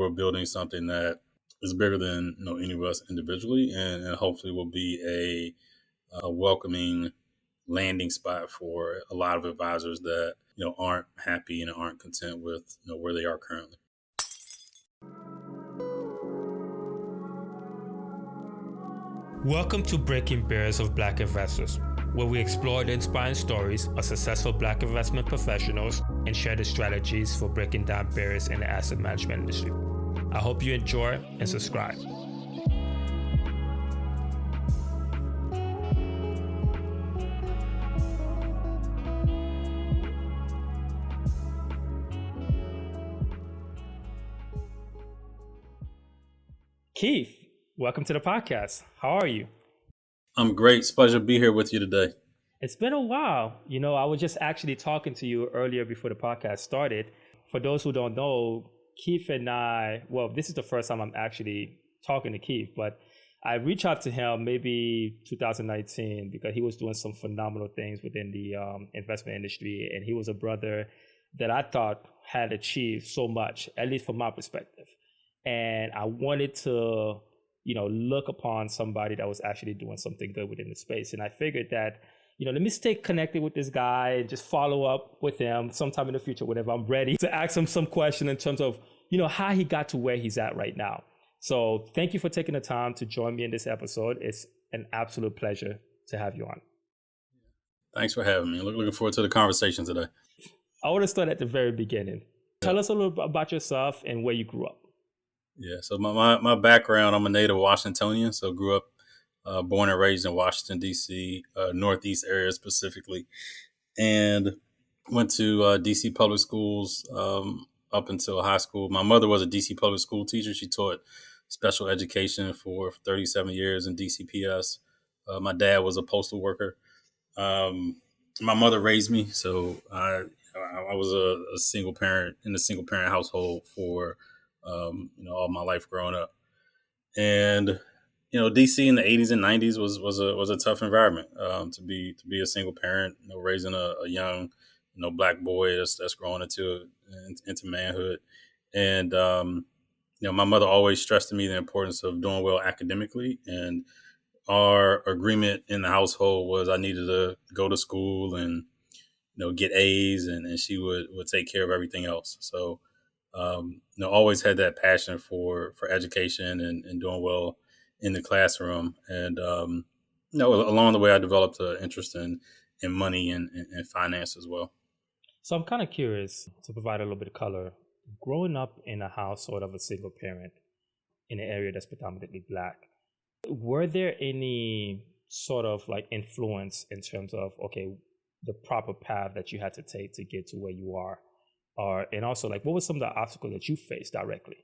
we're building something that is bigger than any of us individually, and hopefully will be a welcoming landing spot for a lot of advisors that aren't happy and aren't content with where they are currently. Welcome to Breaking Barriers of Black Investors, where we explore the inspiring stories of successful Black investment professionals and share the strategies for breaking down barriers in the asset management industry. I hope you enjoy and subscribe. Keith, welcome to the podcast. How are you? I'm great. It's a pleasure to be here with you today. It's been a while. I was just actually talking to you earlier before the podcast started. For those who don't know, Keith and I, this is the first time I'm actually talking to Keith, but I reached out to him maybe 2019 because he was doing some phenomenal things within the investment industry. And he was a brother that I thought had achieved so much, at least from my perspective. And I wanted to, look upon somebody that was actually doing something good within the space. And I figured that, let me stay connected with this guy and just follow up with him sometime in the future, whenever I'm ready to ask him some question in terms of, how he got to where he's at right now. So thank you for taking the time to join me in this episode. It's an absolute pleasure to have you on. Thanks for having me. Looking forward to the conversation today. I want to start at the very beginning. Tell us a little bit about yourself and where you grew up. Yeah, so my background, I'm a native Washingtonian, so grew up, born and raised in Washington, D.C., Northeast area specifically, and went to D.C. public schools up until high school. My mother was a D.C. public school teacher. She taught special education for 37 years in DCPS. My dad was a postal worker. My mother raised me, so I was a single parent in a single parent household for all my life growing up. And DC in the 80s and 90s was a tough environment to be a single parent, raising a young Black boy that's growing into manhood. And my mother always stressed to me the importance of doing well academically, and our agreement in the household was I needed to go to school and get A's, and she would take care of everything else. So always had that passion for education and doing well in the classroom. And, along the way, I developed an interest in money and finance as well. So I'm kind of curious to provide a little bit of color. Growing up in a household of a single parent in an area that's predominantly Black, were there any sort of like influence in terms of, the proper path that you had to take to get to where you are? And also, what were some of the obstacles that you faced directly?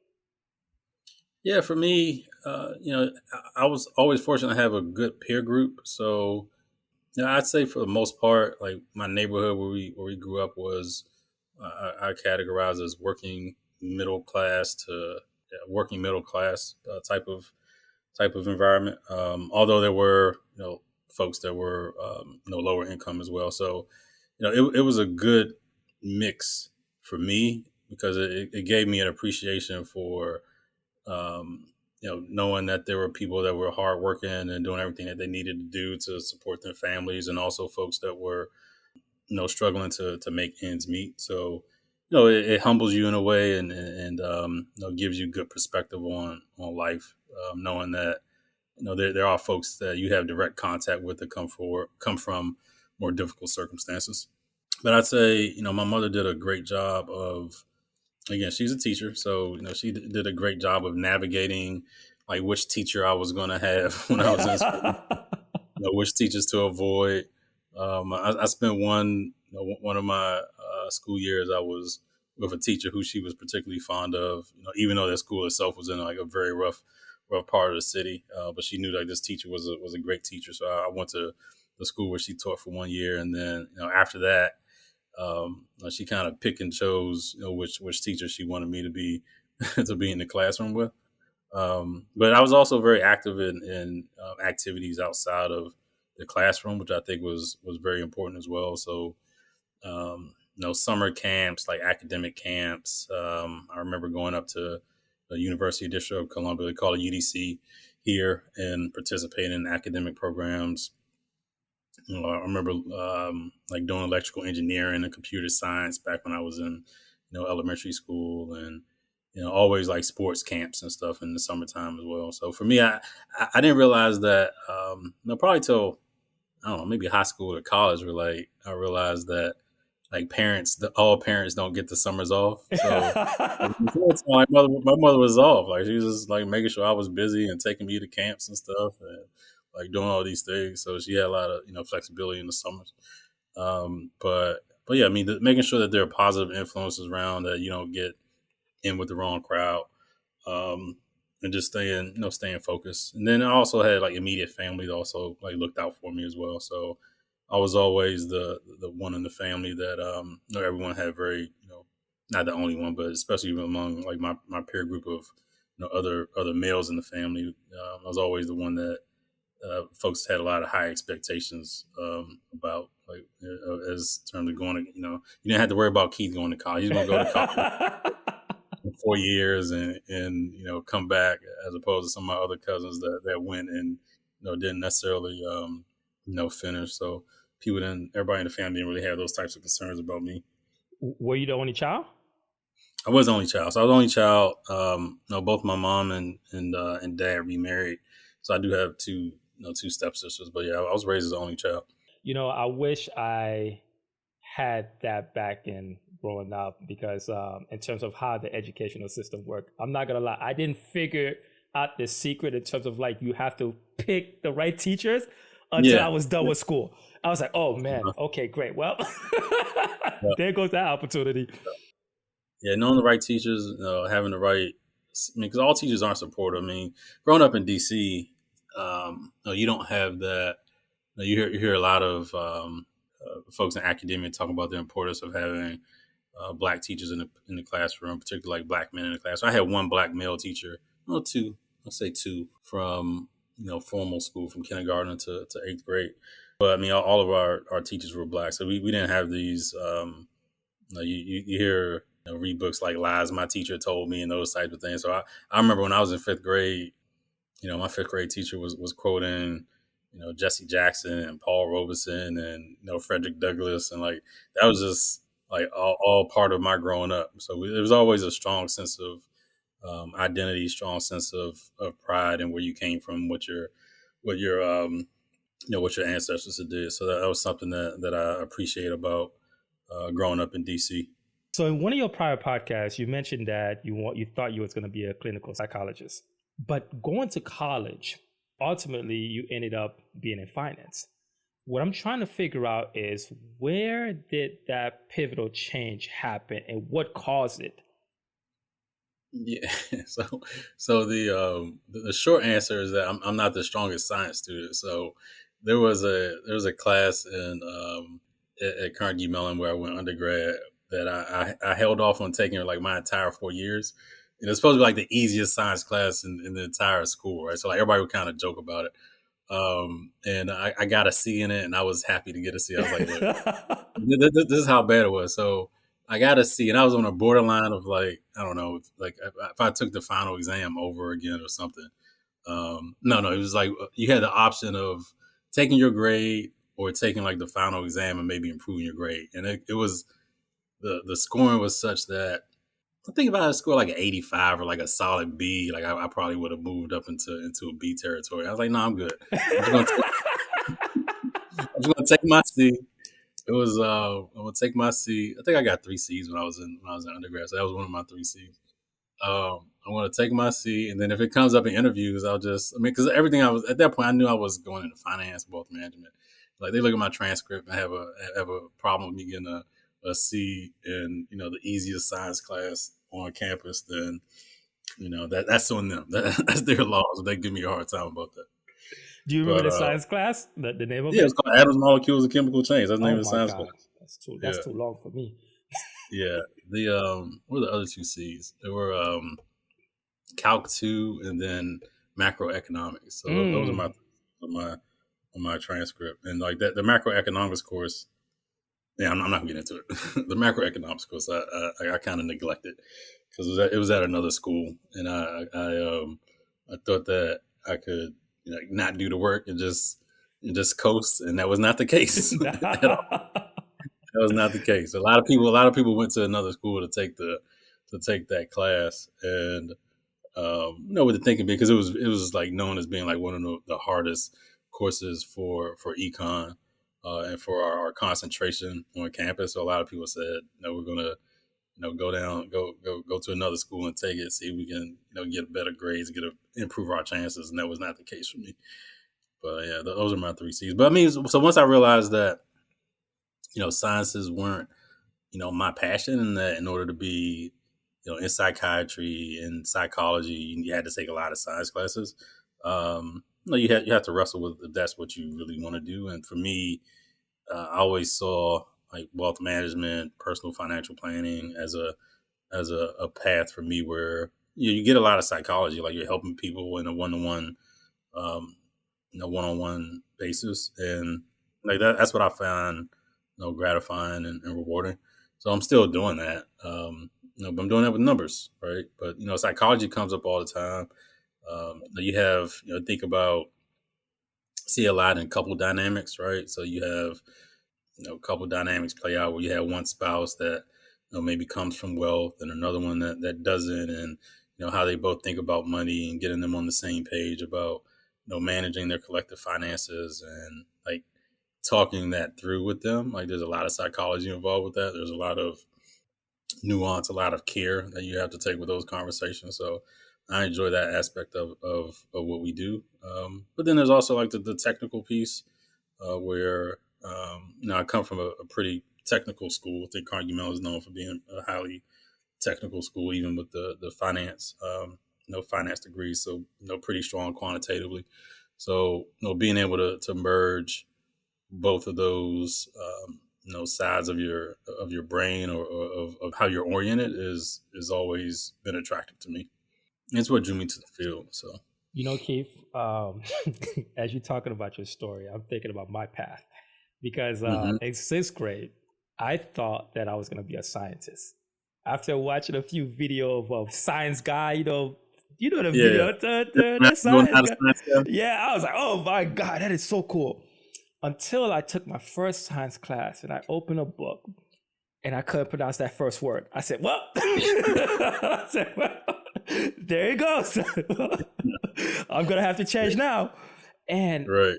Yeah, for me, I was always fortunate to have a good peer group. So, I'd say for the most part, like my neighborhood where we grew up was, I categorized as working middle class to working middle class type of environment. Although there were folks that were lower income as well. So, it was a good mix for me because it gave me an appreciation for, knowing that there were people that were hardworking and doing everything that they needed to do to support their families, and also folks that were, struggling to make ends meet. So, it humbles you in a way and gives you good perspective on life, knowing that, there are folks that you have direct contact with that come from more difficult circumstances. But I'd say, my mother did a great job of, again, she's a teacher. So, she did a great job of navigating like which teacher I was going to have when I was in school, which teachers to avoid. I spent one of my school years, I was with a teacher who she was particularly fond of, even though that school itself was in like a very rough part of the city. But she knew like this teacher was a great teacher. So I went to the school where she taught for 1 year. And then, after that, she kind of picked and chose, which teacher she wanted me to be in the classroom with. But I was also very active in activities outside of the classroom, which I think was very important as well. So, summer camps, like academic camps. I remember going up to the University District of Columbia. They call it UDC here, and participate in academic programs. I remember like doing electrical engineering and computer science back when I was in elementary school, and always like sports camps and stuff in the summertime as well. So for me, I didn't realize that probably till I don't know, maybe high school or college, where like I realized that like all parents don't get the summers off. So like, my mother was off. Like she was just like making sure I was busy and taking me to camps and stuff, and like doing all these things. So she had a lot of flexibility in the summers. But yeah, I mean, making sure that there are positive influences around, that you don't get in with the wrong crowd, um, and just staying focused. And then I also had like immediate family that also like looked out for me as well. So I was always the one in the family that everyone had very not the only one, but especially among like my peer group of other males in the family. I was always the one that folks had a lot of high expectations about, like as terms of going to you didn't have to worry about Keith going to college. He's going to go to college in 4 years and come back, as opposed to some of my other cousins that went and didn't necessarily finish. So everybody in the family didn't really have those types of concerns about me. Were you the only child? I was the only child. So I was the only child. Both my mom and dad remarried. So I do have two stepsisters. But yeah, I was raised as the only child. I wish I had that back in growing up, because in terms of how the educational system worked, I'm not gonna lie, I didn't figure out the secret in terms of like you have to pick the right teachers until I was done with school. I was like, oh man, okay, great. Well, there goes that opportunity. Yeah, knowing the right teachers, having the right, I mean, because all teachers aren't supportive. I mean, growing up in DC, you don't have that. You hear a lot of folks in academia talk about the importance of having black teachers in the classroom, particularly like black men in the class. I had one black male teacher, well, two, let's say two, from formal school, from kindergarten to eighth grade. But I mean, all of our teachers were black, so we didn't have these. You hear read books like Lies My Teacher Told Me and those types of things. So I remember when I was in fifth grade, my fifth grade teacher was quoting Jesse Jackson and Paul Robeson and Frederick Douglass, and like that was just like all part of my growing up. So there was always a strong sense of identity, strong sense of pride and where you came from, what your what your ancestors did. So that was something that I appreciate about growing up in DC. So in one of your prior podcasts, you mentioned that you thought you was going to be a clinical psychologist, but going to college, ultimately you ended up being in finance. What I'm trying to figure out is, where did that pivotal change happen and what caused it? Yeah, so the short answer is that I'm not the strongest science student. So there was a class at Carnegie Mellon where I went undergrad that I held off on taking like my entire 4 years. And it's supposed to be like the easiest science class in the entire school, right? So like everybody would kind of joke about it. And I got a C in it, and I was happy to get a C. I was like, look, this is how bad it was. So I got a C, and I was on a borderline of like, I don't know, like if I took the final exam over again or something. No, it was like you had the option of taking your grade or taking like the final exam and maybe improving your grade. And it was the scoring was such that I think if I had scored like an 85 or like a solid B, like I probably would have moved up into a B territory. I was like, no, I'm good. I'm just gonna take my C. It was I'm gonna take my C. I think I got 3 C's when I was in undergrad, so that was one of my 3 C's. I want to take my C, and then if it comes up in interviews, because everything I was at that point, I knew I was going into finance, wealth management. Like they look at my transcript and have a problem with me getting a C in the easiest science class on campus, then that's on them. That's their loss. They give me a hard time about that. Do you remember the science class? The name of yeah, it? it's called Atoms, Molecules, and Chemical Chains. That's the name Oh of the my science God, class. that's too long for me. Yeah. What were the other 2 C's? There were Calc 2 and then macroeconomics. So those are my on my transcript. And like that, the macroeconomics course, Yeah, I'm not getting into it. The macroeconomics course, I kind of neglected because it was at another school, and I thought that I could not do the work and just coast, and that was not the case at all. That was not the case. A lot of people went to another school to take that class, and with the thinking because it was like known as being like one of the hardest courses for econ and for our concentration on campus. So a lot of people said, no, we're gonna go to another school and take it, see if we can get better grades, improve our chances, and that was not the case for me. But yeah, those are my three C's. But I mean, so once I realized that sciences weren't my passion, and that in order to be in psychiatry and psychology, you had to take a lot of science classes. You have to wrestle with if that's what you really want to do. And for me, I always saw like wealth management, personal financial planning as a path for me where you get a lot of psychology, like you're helping people in a um, one on one basis, and like that's what I found gratifying and rewarding. So I'm still doing that. But I'm doing that with numbers, right? But psychology comes up all the time. You have think about see a lot in couple dynamics, right? So you have couple dynamics play out where you have one spouse that maybe comes from wealth and another one that doesn't, and how they both think about money and getting them on the same page about managing their collective finances and like talking that through with them. Like there's a lot of psychology involved with that. There's a lot of nuance, a lot of care that you have to take with those conversations. So I enjoy that aspect of what we do. But then there's also like the technical piece where, I come from a pretty technical school. I think Carnegie Mellon is known for being a highly technical school, even with the finance, finance degrees. So, pretty strong quantitatively. So, being able to merge both of those sides of your brain or of how you're oriented is always been attractive to me. It's what drew me to the field. So Keith, as you're talking about your story, I'm thinking about my path because hmm in sixth grade, I thought that I was going to be a scientist. After watching a few videos of Science Guy, the yeah, video, the going Science out of Guy. science stuff. Yeah, I was like, oh my God, that is so cool. Until I took my first science class and I opened a book and I couldn't pronounce that first word. I said, well, there it goes. I'm going to have to change now. And, Right.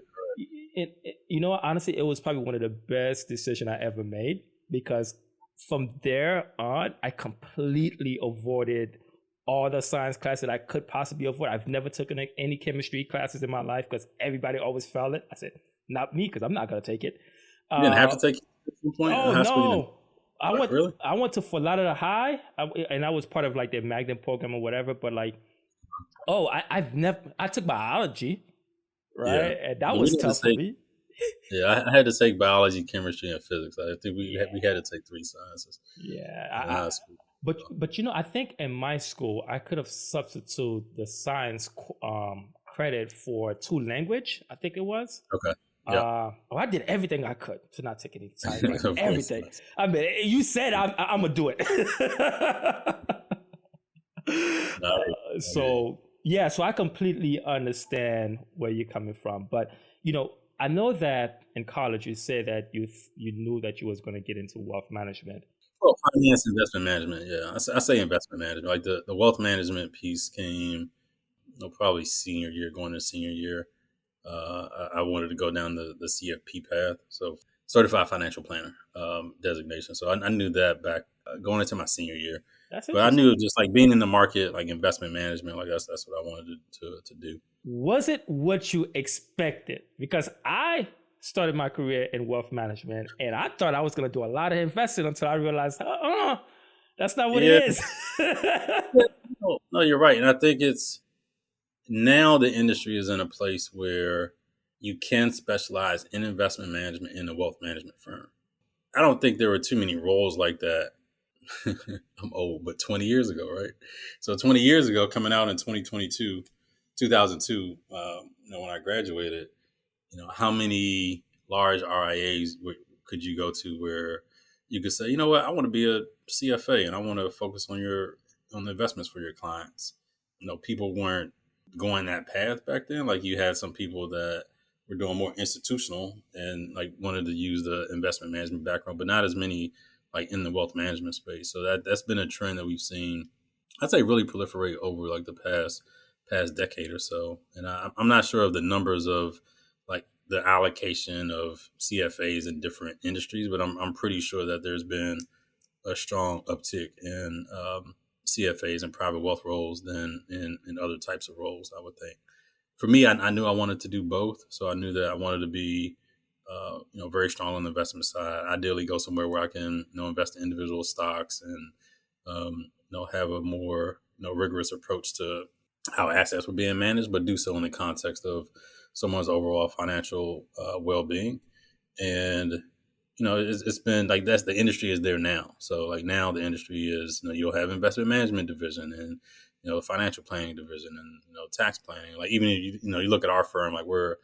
honestly, it was probably one of the best decisions I ever made because from there on, I completely avoided all the science classes that I could possibly avoid. I've never taken any chemistry classes in my life because everybody always failed it. I said, not me, because I'm not going to take it. You didn't have Uh, to take it at some point in oh high school. You didn't. no, I went Really? I went to Florida High, and I was part of like their Magnum program or whatever. But like, I've never I took biology, Yeah. right, and that Yeah, we was had to tough for take. me. Yeah, I had to take biology, chemistry, and physics. I think we Yeah, had to take three sciences yeah. in high school. But I think in my school I could have substituted the science credit for two language. I think it was. Okay. Yeah. I did everything I could to not take any science class. Of course. Everything. I mean, you said I'm gonna do it. No, I hear you. So yeah, so I completely understand where you're coming from, but I know that in college you said that you knew that you was going to get into wealth management. Well, finance, investment management. Yeah, I say investment management. Like the wealth management piece came, probably senior year, going to senior year. I wanted to go down the CFP path, so certified financial planner designation. So I knew that back going into my senior year, That's but I knew interesting. just like being in the market, like investment management, like that's what I wanted to do. Was it what you expected? Because I started my career in wealth management, and I thought I was going to do a lot of investing until I realized, that's not what it Yeah, is. no, you're right, and I think it's now the industry is in a place where you can specialize in investment management in a wealth management firm. I don't think there were too many roles like that. I'm old, but 20 years ago, right? So 20 years ago, coming out in 2002, when I graduated, how many large RIAs could you go to where you could say, you know what, I want to be a CFA and I want to focus on the investments for your clients. People weren't going that path back then. Like you had some people that were doing more institutional and like wanted to use the investment management background, but not as many like in the wealth management space. So that's been a trend that we've seen, I'd say, really proliferate over like the past decade or so. And I'm not sure of the numbers of like the allocation of CFAs in different industries, but I'm pretty sure that there's been a strong uptick in CFAs and private wealth roles than in other types of roles, I would think. For me, I knew I wanted to do both. So I knew that I wanted to be, very strong on the investment side. Ideally, go somewhere where I can, invest in individual stocks and, have a more, rigorous approach to how assets were being managed, but do so in the context of someone's overall financial well-being. And it's been like that's the industry is there now. So like now the industry is, you'll have investment management division and financial planning division and tax planning. Like even if you look at our firm, like we're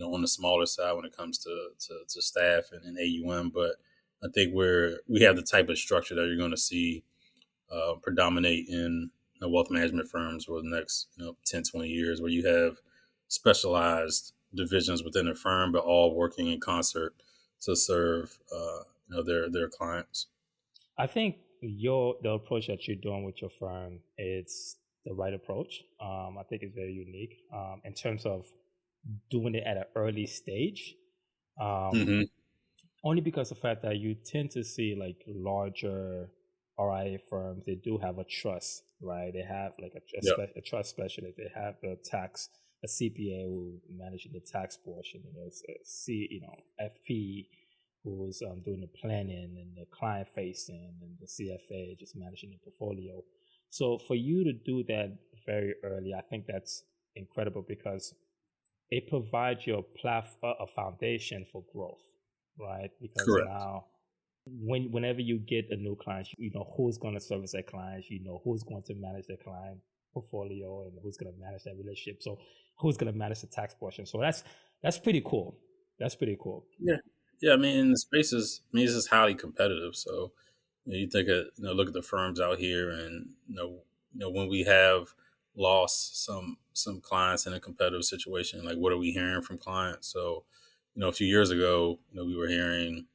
on the smaller side when it comes to staff and AUM, but I think we have the type of structure that you're going to see predominate in wealth management firms for the next 10, 20 years, where you have specialized divisions within a firm, but all working in concert to serve their clients. I think the approach that you're doing with your firm is the right approach. I think it's very unique in terms of doing it at an early stage. Mm-hmm. Only because of the fact that you tend to see like larger RIA firms, they do have a trust, right? They have like Yep. a trust specialist. They have a CPA who managing the tax portion, FP who's doing the planning and the client facing, and the CFA just managing the portfolio. So for you to do that very early, I think that's incredible because it provides you a foundation for growth, right? Because Correct. now whenever you get a new client, you know who's going to service their clients, you know who's going to manage their client portfolio, and who's going to manage that relationship. So who's going to manage the tax portion. So that's pretty cool. That's pretty cool. Yeah. Yeah. I mean, the space is, this is highly competitive. So you think of, look at the firms out here, and when we have lost some clients in a competitive situation, like what are we hearing from clients? So, a few years ago, we were hearing,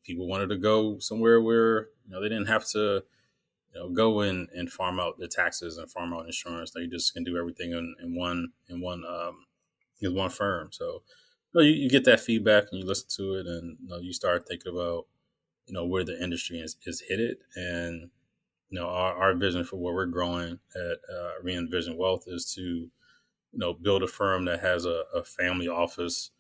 people wanted to go somewhere where they didn't have to go in and farm out the taxes and farm out insurance. They just can do everything in one firm. So you get that feedback and you listen to it, and you start thinking about where the industry is headed. And our vision for where we're growing at Re-Envision Wealth is to build a firm that has a family office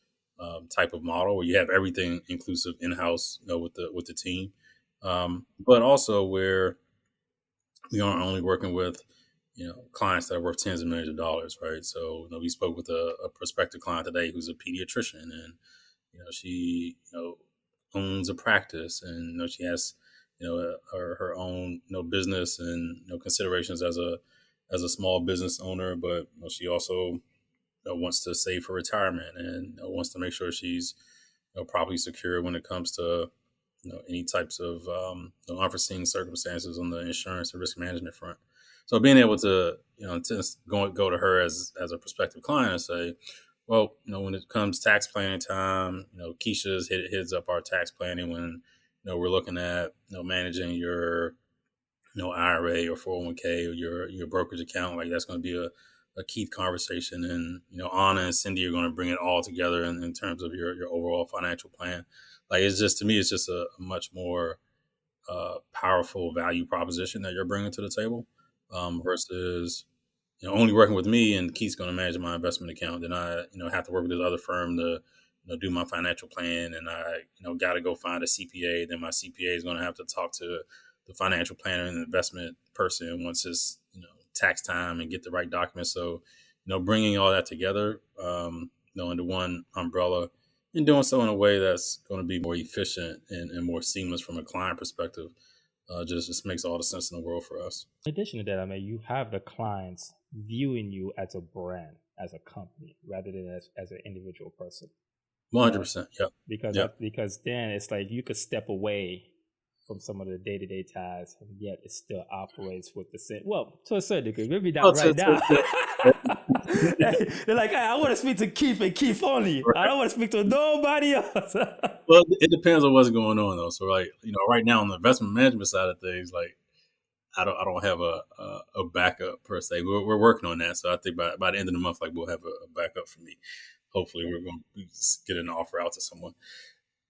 type of model where you have everything inclusive in house, with the team, but also where we aren't only working with clients that are worth tens of millions of dollars, right? So we spoke with a prospective client today who's a pediatrician, and she owns a practice, and she has her own business and considerations as a small business owner, but she also wants to save for retirement and wants to make sure she's properly secure when it comes to any types of unforeseen circumstances on the insurance and risk management front. So being able to go to her as a prospective client and say, well, when it comes tax planning time, Keisha's heads up our tax planning when we're looking at managing your IRA or 401k or your brokerage account. Like that's going to be a Keith conversation, and Anna and Cindy are going to bring it all together in terms of your overall financial plan. Like it's just, to me, it's just a much more powerful value proposition that you're bringing to the table, versus only working with me and Keith's going to manage my investment account. Then I have to work with this other firm to do my financial plan, and I got to go find a CPA. Then my CPA is going to have to talk to the financial planner and the investment person once it's tax time and get the right documents. So bringing all that together under one umbrella, and doing so in a way that's going to be more efficient and more seamless from a client perspective, just makes all the sense in the world for us. In addition to that, I mean, you have the clients viewing you as a brand, as a company, rather than as an individual person. uh, 100%. Yep. Yep. because then it's like you could step away from some of the day-to-day tasks, and yet it still operates with the same. Well, to a certain degree, maybe Oh, not right now. They're like, hey, I want to speak to Keith and Keith only. I right. don't want to speak to nobody else. Well, it depends on what's going on though. So, like, right now on the investment management side of things, like, I don't have a backup per se. We're working on that. So I think by the end of the month, like, we'll have a backup for me. Hopefully, we're going to get an offer out to someone.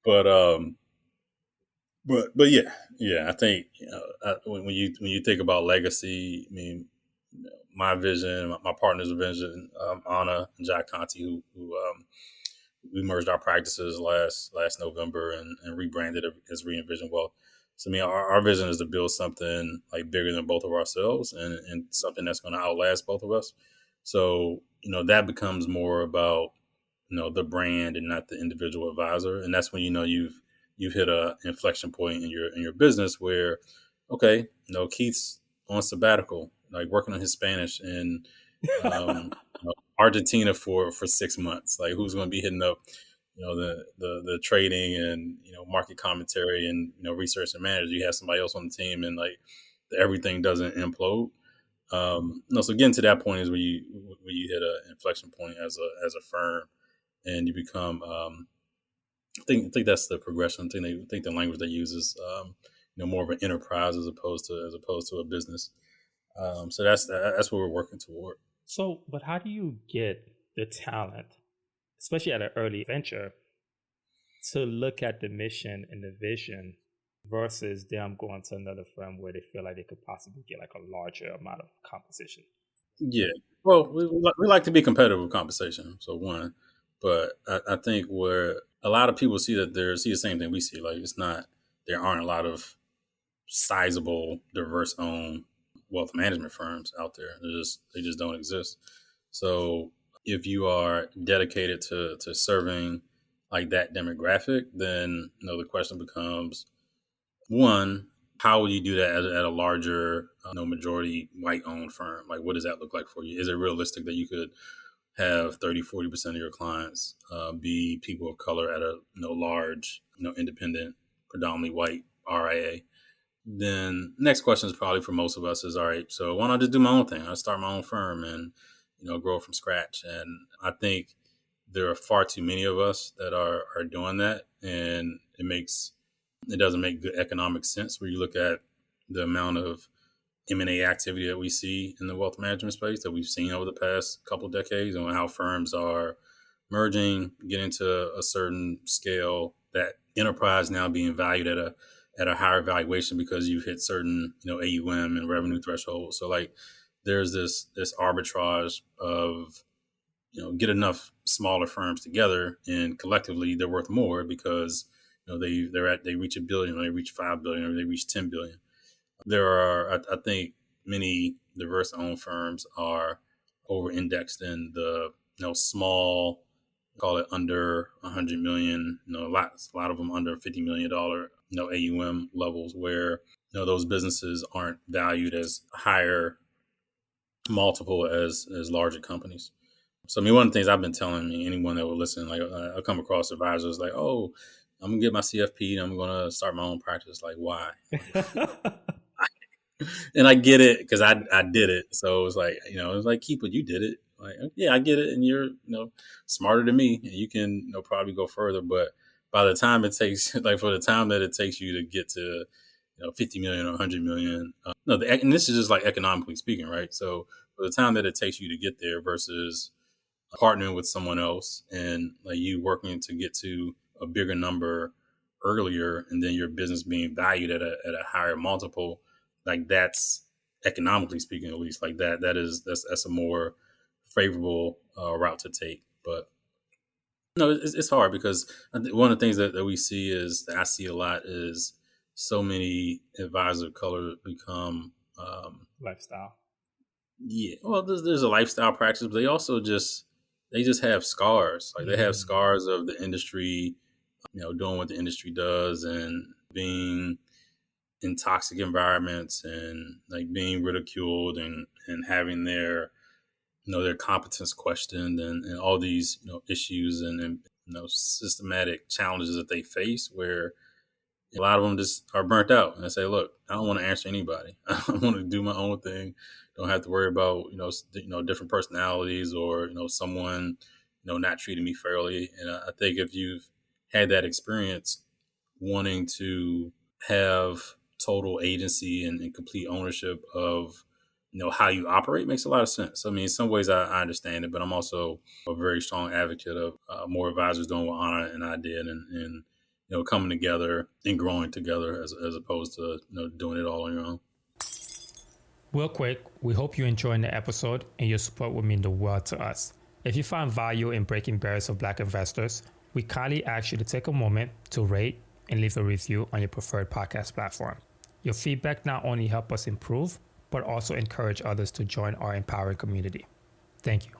But yeah. I think when you think about legacy, I mean, my vision, my partner's vision, Anna and Jack Conti, who we merged our practices last November and rebranded it as Re-Envision Wealth. So I mean, our vision is to build something like bigger than both of ourselves and something that's going to outlast both of us. So that becomes more about the brand and not the individual advisor, and that's when you've hit a inflection point in your business where, okay, Keith's on sabbatical, like working on his Spanish in Argentina for 6 months. Like, who's going to be hitting up the trading and market commentary and research and manage? You have somebody else on the team, and like everything doesn't implode. No, so getting to that point is where you hit an inflection point as a firm, and you become. I think that's the progression. I think the language they use is more of an enterprise as opposed to a business. So that's what we're working toward. So, but how do you get the talent, especially at an early venture, to look at the mission and the vision versus them going to another firm where they feel like they could possibly get like a larger amount of compensation? Yeah. Well, we like to be competitive with compensation. So one, but I think where a lot of people see the same thing we see. Like, there aren't a lot of sizable, diverse owned wealth management firms out there. They just don't exist. So if you are dedicated to serving like that demographic, then the question becomes, one, how will you do that at a larger, majority white owned firm? Like, what does that look like for you? Is it realistic that you could have 30-40% of your clients be people of color at a large, independent, predominantly white RIA? Then next question is probably for most of us is, all right, so why not just do my own thing? I start my own firm and grow from scratch. And I think there are far too many of us that are doing that, and it doesn't make good economic sense where you look at the amount of M&A activity that we see in the wealth management space that we've seen over the past couple of decades, and how firms are merging, getting to a certain scale, that enterprise now being valued at a higher valuation because you've hit certain AUM and revenue thresholds. So like there's this arbitrage of get enough smaller firms together and collectively they're worth more because they reach $1 billion, or they reach $5 billion, or they reach $10 billion. There are, I think, many diverse owned firms are over indexed in the small, call it under 100 million, a lot of them under $50 million AUM levels, where those businesses aren't valued as higher multiple as larger companies. So I mean, one of the things I've been telling anyone that will listen, like I come across advisors like, oh, I'm gonna get my CFP and I'm gonna start my own practice. Like, why? And I get it because I did it. So it's like, it's like, Keith, but you did it. Like, yeah, I get it, and you're smarter than me, and you can probably go further. But by the time it takes, like for the time that it takes you to get to 50 million or 100 million, no, and this is just like economically speaking, right? So for the time that it takes you to get there versus partnering with someone else and like you working to get to a bigger number earlier, and then your business being valued at a higher multiple, like that's economically speaking, at least, like that's a more favorable route to take. But it's hard because one of the things that we see is that I see a lot is so many advisors of color become lifestyle. Yeah, well, there's a lifestyle practice, but they just have scars. Like they have scars of the industry, doing what the industry does and being in toxic environments and like being ridiculed and having their their competence questioned and all these issues and systematic challenges that they face, where a lot of them just are burnt out and they say, look, I don't want to answer anybody. I want to do my own thing. Don't have to worry about, different personalities or, someone, not treating me fairly. And I think if you've had that experience wanting to have total agency and complete ownership of, how you operate makes a lot of sense. I mean, in some ways I understand it, but I'm also a very strong advocate of more advisors doing what Anna and I did and coming together and growing together as opposed to, doing it all on your own. Real quick, we hope you're enjoying the episode and your support would mean the world to us. If you find value in breaking barriers of Black investors, we kindly ask you to take a moment to rate and leave a review on your preferred podcast platform. Your feedback not only helps us improve, but also encourage others to join our empowering community. Thank you.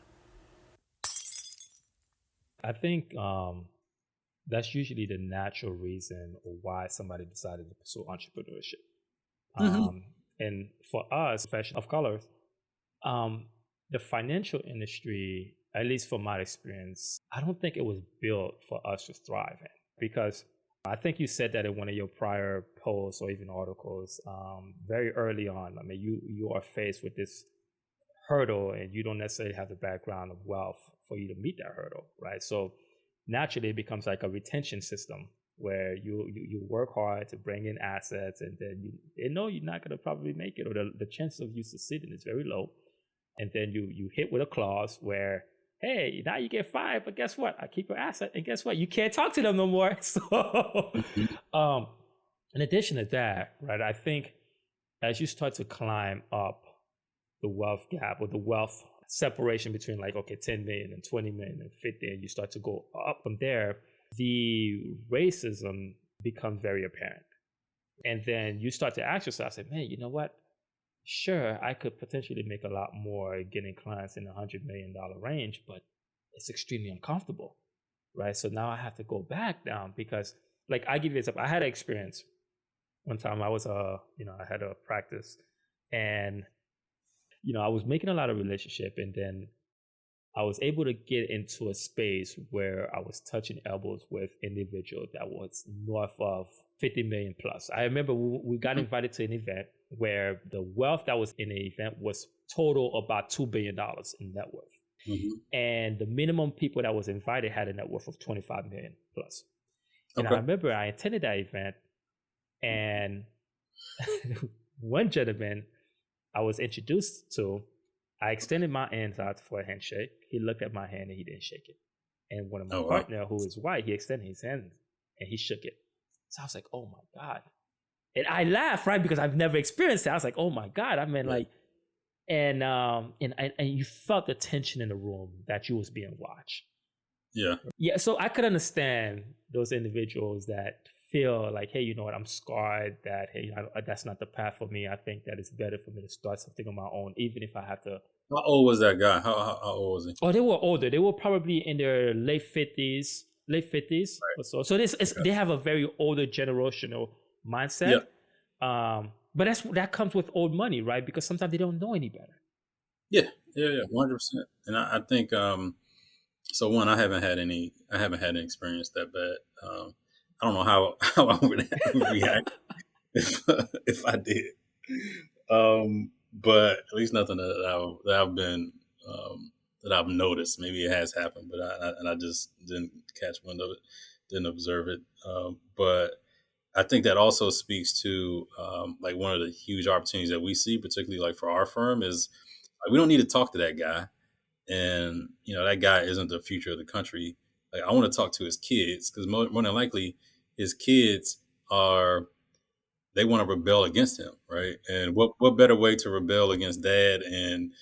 I think that's usually the natural reason why somebody decided to pursue entrepreneurship. And for us, professionals of color, the financial industry, at least from my experience, I don't think it was built for us to thrive in. Because I think you said that in one of your prior posts or even articles, very early on. I mean, you are faced with this hurdle and you don't necessarily have the background of wealth for you to meet that hurdle, right? So naturally it becomes like a retention system where you work hard to bring in assets and then you know you're not going to probably make it, or the chance of you succeeding is very low. And then you hit with a clause where, hey, now you get fired, but guess what? I keep your asset, and guess what? You can't talk to them no more. So in addition to that, right, I think as you start to climb up the wealth gap or the wealth separation between like, okay, 10 million and 20 million and 50, and you start to go up from there, the racism becomes very apparent. And then you start to ask yourself, say, man, you know what? Sure, I could potentially make a lot more getting clients in the $100 million range, but it's extremely uncomfortable, right? So now I have to go back down because, like, I give you an example. I had an experience one time. I was I had a practice, and I was making a lot of relationship, and then I was able to get into a space where I was touching elbows with individuals that was north of 50 million plus. I remember we got invited to an event where the wealth that was in the event was total about $2 billion in net worth. And the minimum people that was invited had a net worth of 25 million plus. And I remember I attended that event, and one gentleman I was introduced to, I extended my hands out for a handshake. He looked at my hand and he didn't shake it. And one of my partner, who is white, he extended his hand and he shook it. So I was like, oh my God. And I laughed, right? Because I've never experienced that. I was like, oh my God. I mean, like, and you felt the tension in the room that you was being watched. Yeah. So I could understand those individuals that feel like, hey, you know what, I'm scarred, that, hey, that's not the path for me. I think that it's better for me to start something on my own, even if I have to. How old was that guy? How old was he? Oh, they were older. They were probably in their late 50s right. Or so. So they have a very older generational mindset. But that comes with old money, right? Because sometimes they don't know any better. Yeah, 100%. And I think so. One, I haven't had any experience that bad. I don't know how I would react if I did. But at least nothing that I've been that I've noticed. Maybe it has happened, but I just didn't catch wind of it, didn't observe it. But I think that also speaks to like one of the huge opportunities that we see, particularly like for our firm, is like, we don't need to talk to that guy, and that guy isn't the future of the country. Like, I want to talk to his kids, because more than likely his kids they want to rebel against him, right? And what better way to rebel against dad and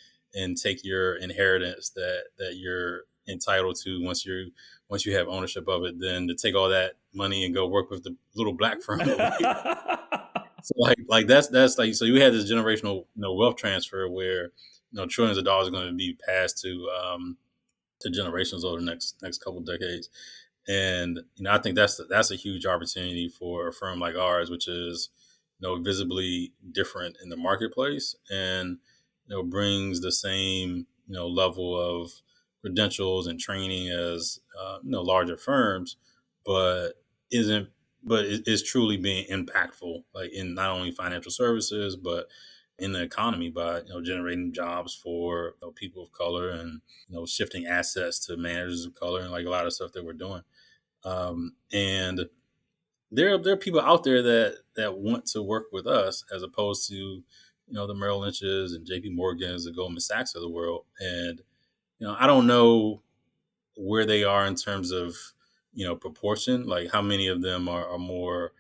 take your inheritance that you're entitled to once you have ownership of it, than to take all that money and go work with the little black firm. So like that's like, so you had this generational wealth transfer where trillions of dollars are going to be passed to generations over the next couple of decades. And I think that's a huge opportunity for a firm like ours, which is visibly different in the marketplace, and brings the same level of credentials and training as larger firms, but isn't but is truly being impactful, like in not only financial services but in the economy by generating jobs for people of color and shifting assets to managers of color and like a lot of stuff that we're doing. And there are people out there that want to work with us as opposed to the Merrill Lynch's and J.P. Morgan's and Goldman Sachs of the world. And I don't know where they are in terms of proportion, like how many of them are more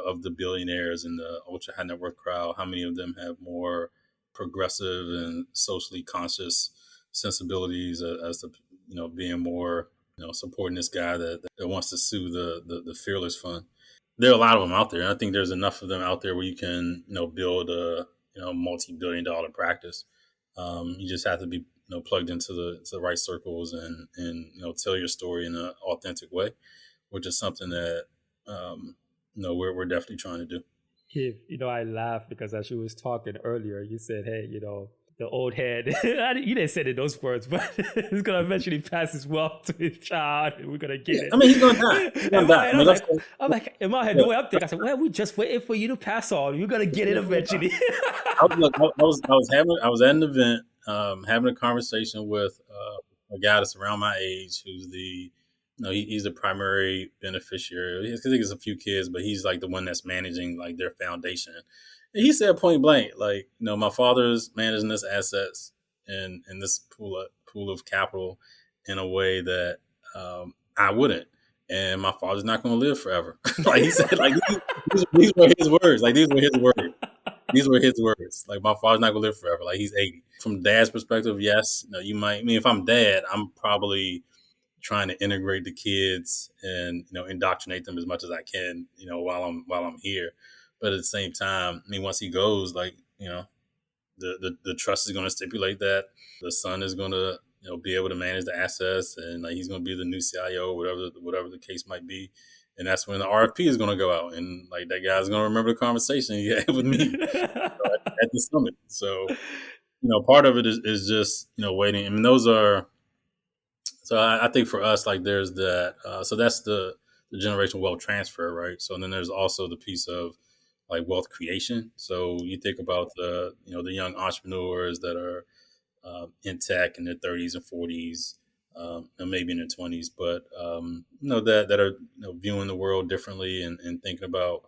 of the billionaires and the ultra high net worth crowd. How many of them have more progressive and socially conscious sensibilities as to being more supporting this guy that wants to sue the Fearless Fund. There are a lot of them out there, and I think there's enough of them out there where you can build a multi-billion-dollar practice. You just have to be plugged into the right circles and tell your story in an authentic way, which is something that we're definitely trying to do. Keith, I laughed because as you was talking earlier, you said, hey, the old head, you didn't say it in those words, but he's going to eventually pass his wealth to his child and we're going to get it. I mean, he's going to die. He's going to die. I'm like, in my head, the way I'm thinking, I said, well, we just waiting for you to pass on. You're going to get it eventually. I was at an event, having a conversation with a guy that's around my age who's he's the primary beneficiary. I think it's a few kids, but he's like the one that's managing like their foundation. And he said point blank, like, my father's managing this assets and this pool of capital in a way that I wouldn't. And my father's not going to live forever. Like he said, like these were his words. Like these were his words. These were his words. Like my father's not going to live forever. Like he's 80. From dad's perspective, yes, you might. I mean, if I'm dad, I'm probably trying to integrate the kids and indoctrinate them as much as I can, while I'm here. But at the same time, I mean, once he goes, like the trust is going to stipulate that the son is going to be able to manage the assets, and like he's going to be the new CIO, whatever the case might be. And that's when the RFP is going to go out, and like that guy's going to remember the conversation he had with me at the summit. So part of it is just waiting. I mean, those are. So I think for us, like there's that. So that's the generational wealth transfer, right? So then there's also the piece of like wealth creation. So you think about the young entrepreneurs that are in tech in their 30s and 40s, and maybe in their 20s, but that are viewing the world differently and thinking about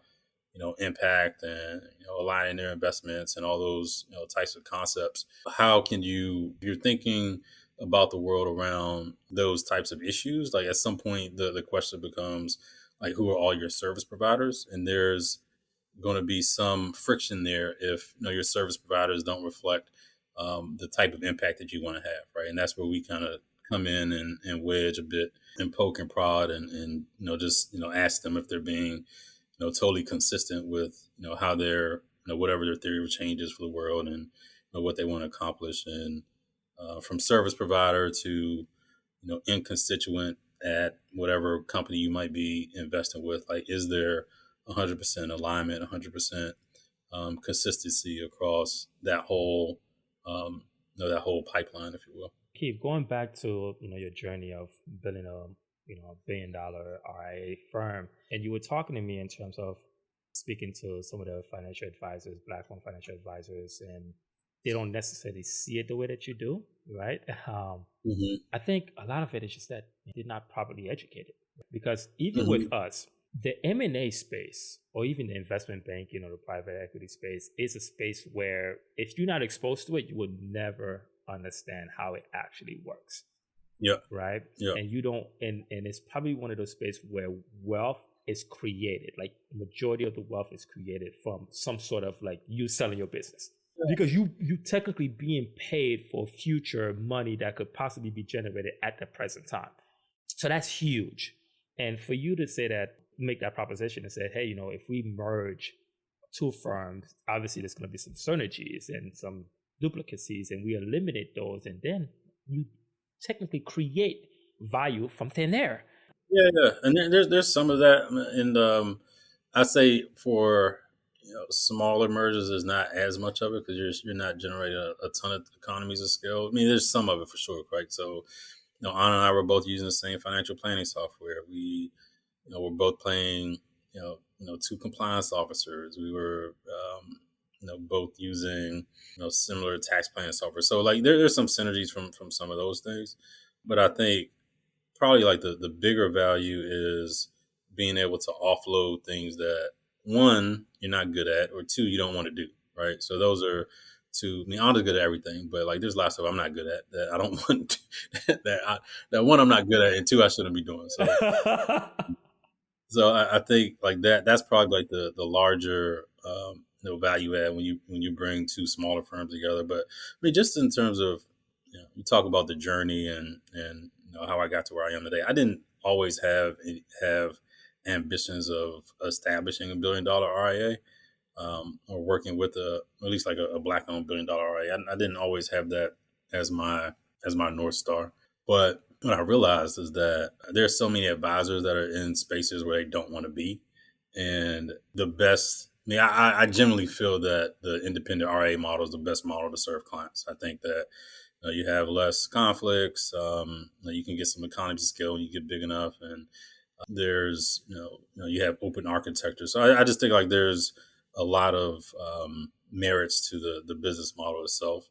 impact and aligning their investments and all those types of concepts. How can if you're thinking about the world around those types of issues, like at some point the question becomes like, who are all your service providers? And there's going to be some friction there if your service providers don't reflect the type of impact that you want to have, right? And that's where we kind of come in and wedge a bit and poke and prod and just ask them if they're being totally consistent with how they're whatever their theory of change is for the world and what they want to accomplish. And from service provider to end constituent at whatever company you might be investing with, like is there 100% alignment, 100% consistency across that whole that whole pipeline, if you will. Keith, going back to your journey of building a $1 billion RIA firm, and you were talking to me in terms of speaking to some of the financial advisors, Black-owned financial advisors, and they don't necessarily see it the way that you do, right? I think a lot of it is just that they're not properly educated, because even with us, the M&A space, or even the investment banking or the private equity space, is a space where if you're not exposed to it, you would never understand how it actually works. Yeah. Right. Yeah. And you don't, and it's probably one of those spaces where wealth is created. Like the majority of the wealth is created from some sort of like you selling your business. Because you technically being paid for future money that could possibly be generated at the present time. So that's huge. And for you to say that, make that proposition and say, hey, if we merge two firms, obviously there's going to be some synergies and some duplicacies, and we eliminate those, and then you technically create value from thin air. Yeah. And there's some of that, and I say for smaller mergers, there's not as much of it because you're not generating a ton of economies of scale. I mean, there's some of it for sure, right? So Anna and I were both using the same financial planning software. We're both playing, two compliance officers. We were, both using, similar tax planning software. So like there's some synergies from some of those things, but I think probably like the bigger value is being able to offload things that one you're not good at, or two you don't want to do. Right. So those are two. I mean, I'm good at everything, but like there's lots of I'm not good at that I don't want that one I'm not good at, and two I shouldn't be doing. So I think like that's probably like the larger value add when you bring two smaller firms together. But I mean, just in terms of you talk about the journey and how I got to where I am today. I didn't always have ambitions of establishing $1 billion RIA, or working with at least like a black owned $1 billion RIA. I didn't always have that as my North Star. But what I realized is that there's so many advisors that are in spaces where they don't want to be. And the best, I mean, I generally feel that the independent RIA model is the best model to serve clients. I think that you have less conflicts. You can get some economies of scale when you get big enough, and there's you have open architecture. So I just think like there's a lot of merits to the business model itself.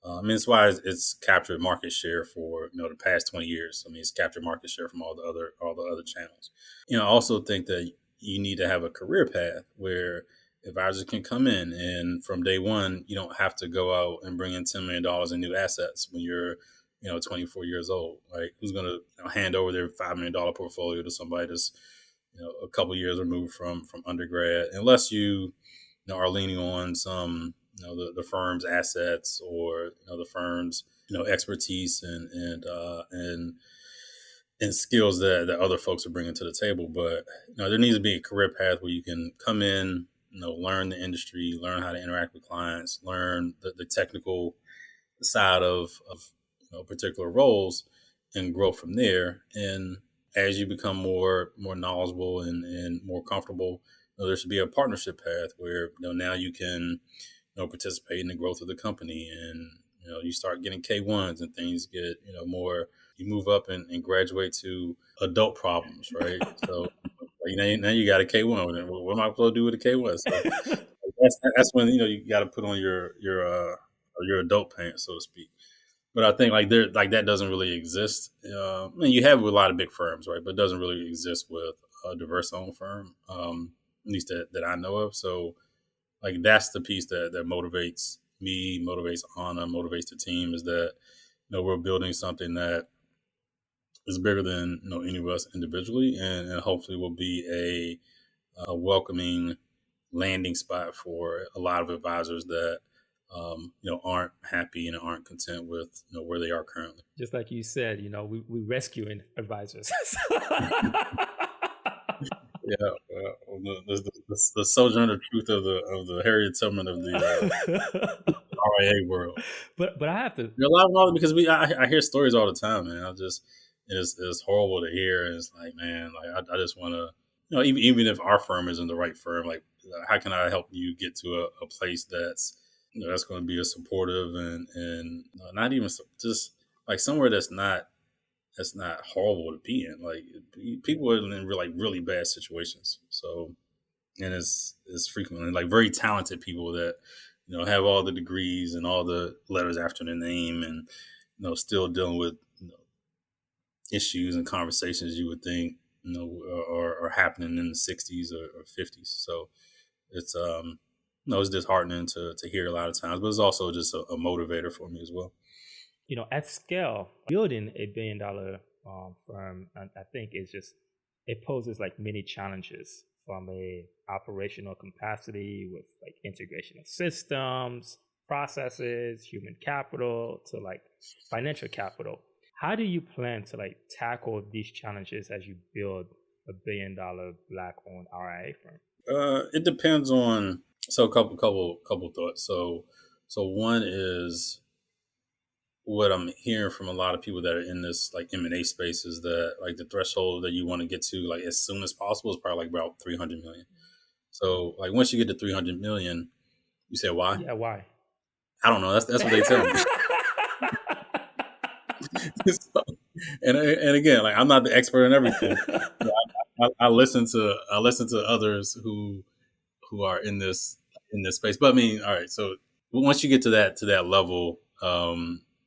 I mean, it's why it's captured market share for the past 20 years. I mean, it's captured market share from all the other channels. I also think that you need to have a career path where advisors can come in, and from day one, you don't have to go out and bring in $10 million in new assets when you're 24 years old. Right? Who's going to hand over their $5 million portfolio to somebody that's a couple years removed from undergrad, unless you are leaning on some the firm's assets, or the firm's expertise and skills that other folks are bringing to the table. But there needs to be a career path where you can come in, learn the industry, learn how to interact with clients, learn the technical side of particular roles, and grow from there. And as you become more knowledgeable and more comfortable, there should be a partnership path where now you can participate in the growth of the company, and you start getting K1s, and things get more. You move up and graduate to adult problems, right? So now you got a K1. And what am I supposed to do with a K1? So that's when you got to put on your adult pants, so to speak. But I think like that doesn't really exist. I mean, you have it with a lot of big firms, right? But it doesn't really exist with a diverse owned firm, at least that I know of. So like that's the piece that motivates me, motivates Anna, motivates the team, is that we're building something that is bigger than any of us individually, and hopefully will be a welcoming landing spot for a lot of advisors that aren't happy and aren't content with where they are currently. Just like you said, we rescuing advisors. Yeah, the sojourner truth of the Harriet Tubman of the RIA world. But I have to. There are a lot of them because I hear stories all the time, man. It's horrible to hear. And it's like, man, like I just want to, even if our firm isn't the right firm, like how can I help you get to a place that's that's going to be a supportive and not even just like somewhere that's not horrible to be in. Like people are in really bad situations. So, and it's frequently like very talented people that have all the degrees and all the letters after their name, and still dealing with issues and conversations you would think are happening in the 60s or 50s. So it's it's disheartening to hear a lot of times, but it's also just a motivator for me as well. At scale, building $1 billion firm, I think it poses like many challenges, from a operational capacity with like integration of systems, processes, human capital, to like financial capital. How do you plan to like tackle these challenges as you build $1 billion black owned RIA firm? It depends on, so a couple thoughts. So one is, what I'm hearing from a lot of people that are in this like M&A space is that like the threshold that you want to get to like as soon as possible is probably like about 300 million. So like once you get to 300 million, you say why? Yeah, why? I don't know. That's what they tell me. and again, like I'm not the expert in everything. You know, I listen to others who are in this space. But I mean, all right. So once you get to that level,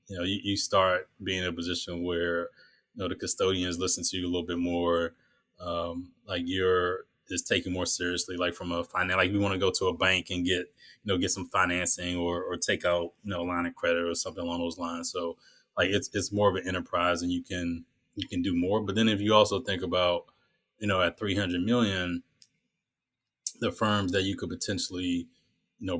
you start being in a position where the custodians listen to you a little bit more. Like you're just taken more seriously. Like from a finance, like we want to go to a bank and get some financing or take out a line of credit or something along those lines. So like it's more of an enterprise, and you can do more. But then if you also think about at 300 million, the firms that you could potentially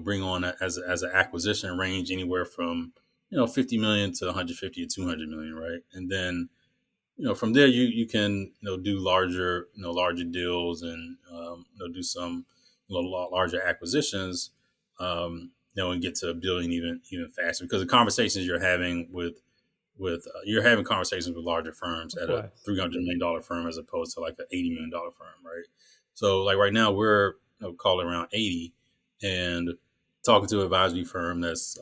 bring on as an acquisition range anywhere from 50 million to 150 to 200 million, right? And then from there you can do larger deals, and do some larger acquisitions, and get to a billion even faster, because the conversations you're having conversations with larger firms Of at a course. $300 million firm as opposed to like an $80 million firm, right? So like right now we're calling around 80 and talking to an advisory firm that's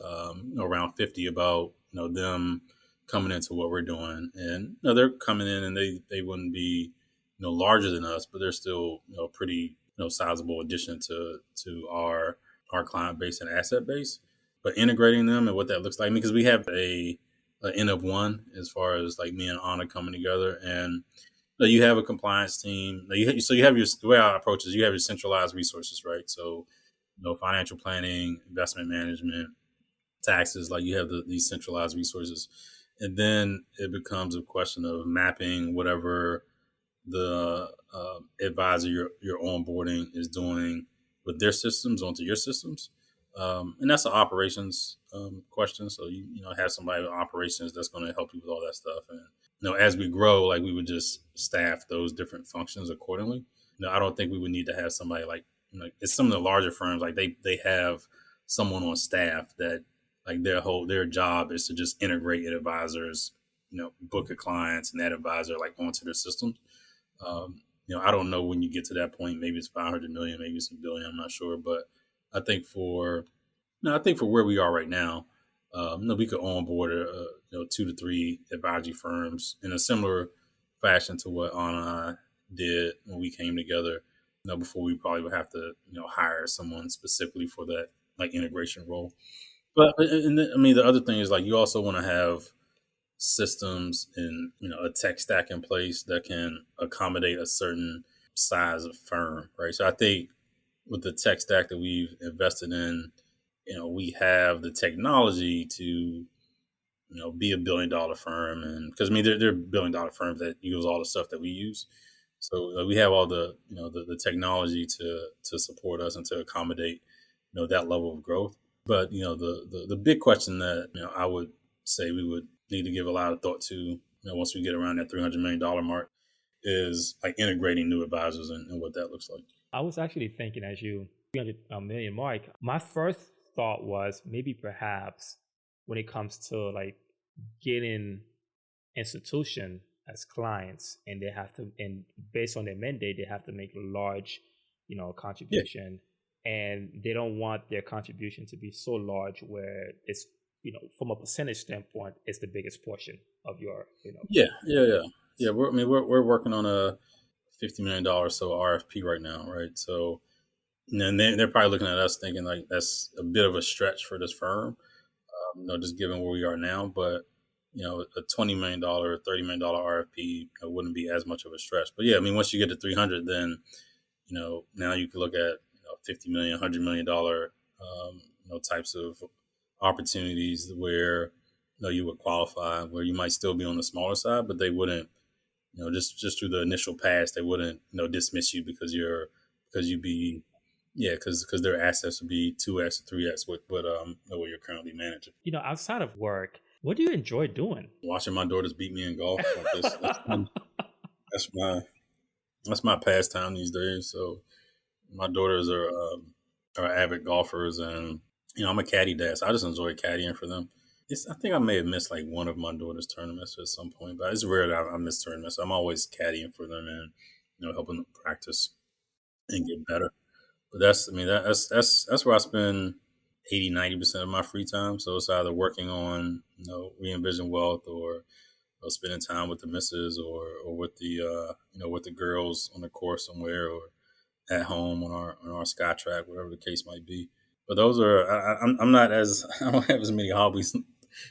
around 50 about them coming into what we're doing, and they're coming in and they wouldn't be larger than us, but they're still pretty sizable addition to our client base and asset base. But integrating them and what that looks like, because we have a N of one as far as like me and Anna coming together, and you have a compliance team. So you have the way I approach is you have your centralized resources, right? So financial planning, investment management, taxes. Like you have these centralized resources, and then it becomes a question of mapping whatever the advisor you're onboarding is doing with their systems onto your systems. And that's an operations question. So you have somebody in operations that's going to help you with all that stuff. And as we grow, like we would just staff those different functions accordingly. I don't think we would need to have somebody like it's some of the larger firms, like they have someone on staff that like their job is to just integrate an advisor's book of clients and that advisor like onto their systems. I don't know when you get to that point. Maybe it's 500 million, maybe it's a billion. I'm not sure, but I think for I think for where we are right now, we could onboard 2 to 3 advisory firms in a similar fashion to what Anna and I did when we came together. Before we probably would have to hire someone specifically for that like integration role. But I mean, the other thing is like you also want to have systems and a tech stack in place that can accommodate a certain size of firm, right? So I think with the tech stack that we've invested in, we have the technology to be a $1 billion firm, and because I mean they're $1 billion firms that use all the stuff that we use. So we have all the the technology to support us and to accommodate that level of growth. But the big question that I would say we would need to give a lot of thought to once we get around that $300 million mark is like integrating new advisors and what that looks like. I was actually thinking as you 300 million mark, my first thought was maybe perhaps when it comes to like getting institution as clients, and they have to, and based on their mandate, they have to make a large, Yeah, contribution, and they don't want their contribution to be so large where it's, from a percentage standpoint, it's the biggest portion of your, yeah. We're working on a $50 million so RFP right now, right? So and then they're probably looking at us thinking like that's a bit of a stretch for this firm, just given where we are now. But a $20 million, $30 million RFP wouldn't be as much of a stretch. But yeah, I mean, once you get to 300, then now you can look at 50 million, $100 million types of opportunities where you would qualify, where you might still be on the smaller side, but they wouldn't just through the initial pass, they wouldn't dismiss you because you'd be because their assets would be 2x or 3x what you're currently managing. Outside of work, what do you enjoy doing? Watching my daughters beat me in golf, like that's my that's my pastime these days. So my daughters are avid golfers, and I'm a caddy dad, so I just enjoy caddying for them. I think I may have missed like one of my daughter's tournaments at some point, but it's rare that I miss tournaments. I'm always caddying for them and helping them practice and get better. But that's I mean that's where I spend 80-90% of my free time. So it's either working on Re-Envision Wealth or spending time with the missus or with the with the girls on the course somewhere or at home on our sky track, whatever the case might be. But those are I'm not as I don't have as many hobbies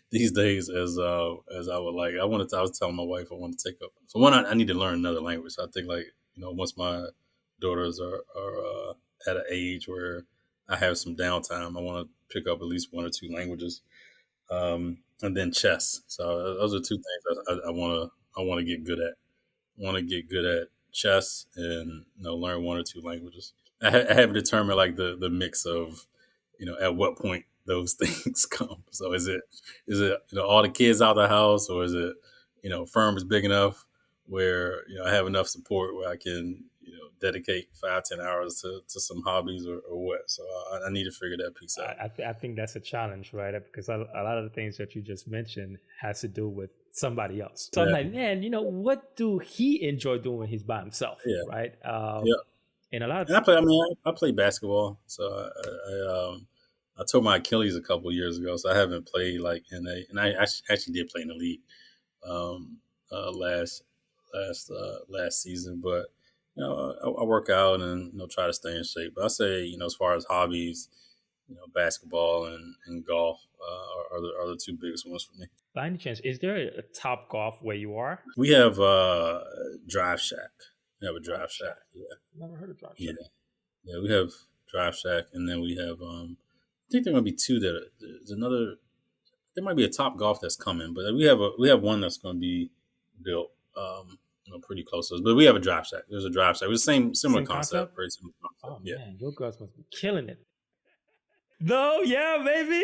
these days as I would like. I was telling my wife I want to take up. So one, I need to learn another language. So I think like once my daughters are at an age where I have some downtime, I want to pick up at least one or two languages, and then chess. So those are two things that I want to get good at. I want to get good at chess and learn one or two languages. I haven't determined like the mix of at what point those things come. So is it all the kids out of the house, or is it firm is big enough where I have enough support where I can dedicate 5-10 hours to some hobbies or what. So I need to figure that piece out. I think that's a challenge, right? Because a lot of the things that you just mentioned has to do with somebody else. So I'm like, man, what do he enjoy doing when he's by himself, right? And a lot of I play basketball. So I tore my Achilles a couple of years ago, so I haven't played like and I actually did play in the league last season, but I work out and try to stay in shape. But I say as far as hobbies, basketball and golf are the two biggest ones for me. By any chance, is there a Top Golf where you are? We have Drive Shack. We have a Drive Shack. Yeah, never heard of Drive Shack. Yeah, we have Drive Shack, and then we have I think there might be two there's another. There might be a Top Golf that's coming, but we have one that's going to be built pretty close to us. But we have a Drive Shack. There's a Drive Shack. It's the similar concept. Very similar concept. Oh man, your girls must be killing it. No, yeah, baby.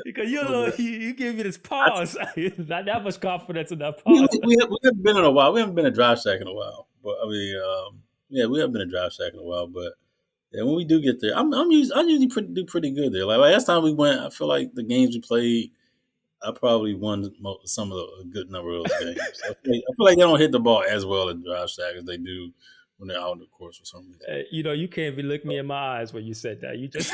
Because you gave me this pause. Not that much confidence in that pause. We haven't been in a while. We haven't been a Drive Shack in a while. But I mean, we haven't been a Drive Shack in a while. But yeah, when we do get there, I usually do pretty good there. Like last time we went, I feel like the games we played, I probably won some of a good number of those games. I feel like they don't hit the ball as well at Drive Shack as they do when they're out on the course for some reason. You can't even look me in my eyes when you said that. You just.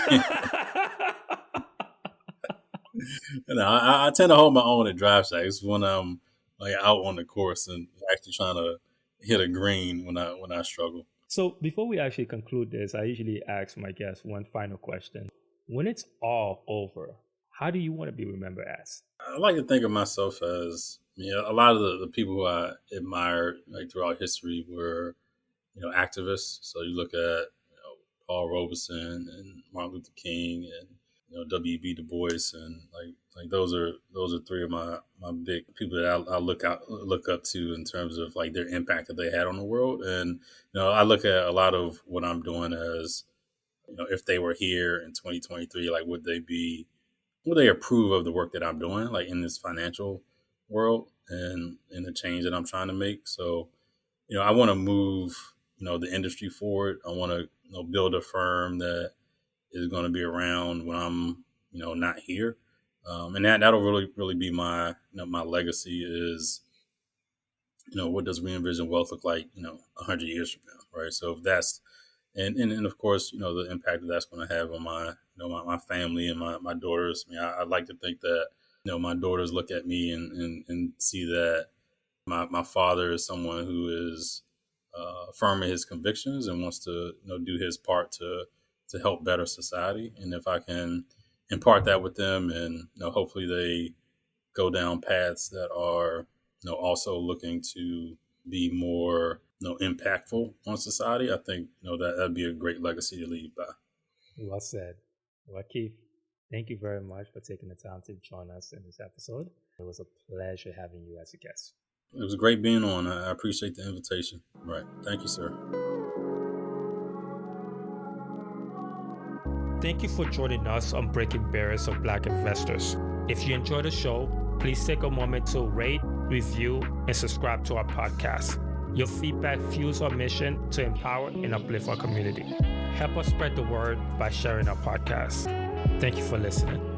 I tend to hold my own at Drive Shack. It's when I'm like out on the course and actually trying to hit a green when I struggle. So before we actually conclude this, I usually ask my guests one final question. When it's all over, how do you want to be remembered as? I like to think of myself as a lot of the people who I admire like throughout history were activists. So you look at Paul Robeson and Martin Luther King and W.B. Du Bois, and like those are three of my big people that I look up to in terms of like their impact that they had on the world. And I look at a lot of what I'm doing as if they were here in 2023, like would they approve of the work that I'm doing like in this financial world and in the change that I'm trying to make. So I want to move the industry forward. I want to build a firm that is going to be around when I'm not here, and that'll really be my my legacy is what does Re-Envision Wealth look like 100 years from now, right? So if that's and of course the impact that that's going to have on my my family and my daughters. I mean, I like to think that my daughters look at me and see that my father is someone who is firm in his convictions and wants to do his part to help better society. And if I can impart that with them and hopefully they go down paths that are also looking to be more impactful on society, I think that'd be a great legacy to leave by. Well said. Well, Keith, thank you very much for taking the time to join us in this episode. It was a pleasure having you as a guest. It was great being on. I appreciate the invitation. Right. Thank you, sir. Thank you for joining us on Breaking Barriers of Black Investors. If you enjoyed the show, please take a moment to rate, review, and subscribe to our podcast. Your feedback fuels our mission to empower and uplift our community. Help us spread the word by sharing our podcast. Thank you for listening.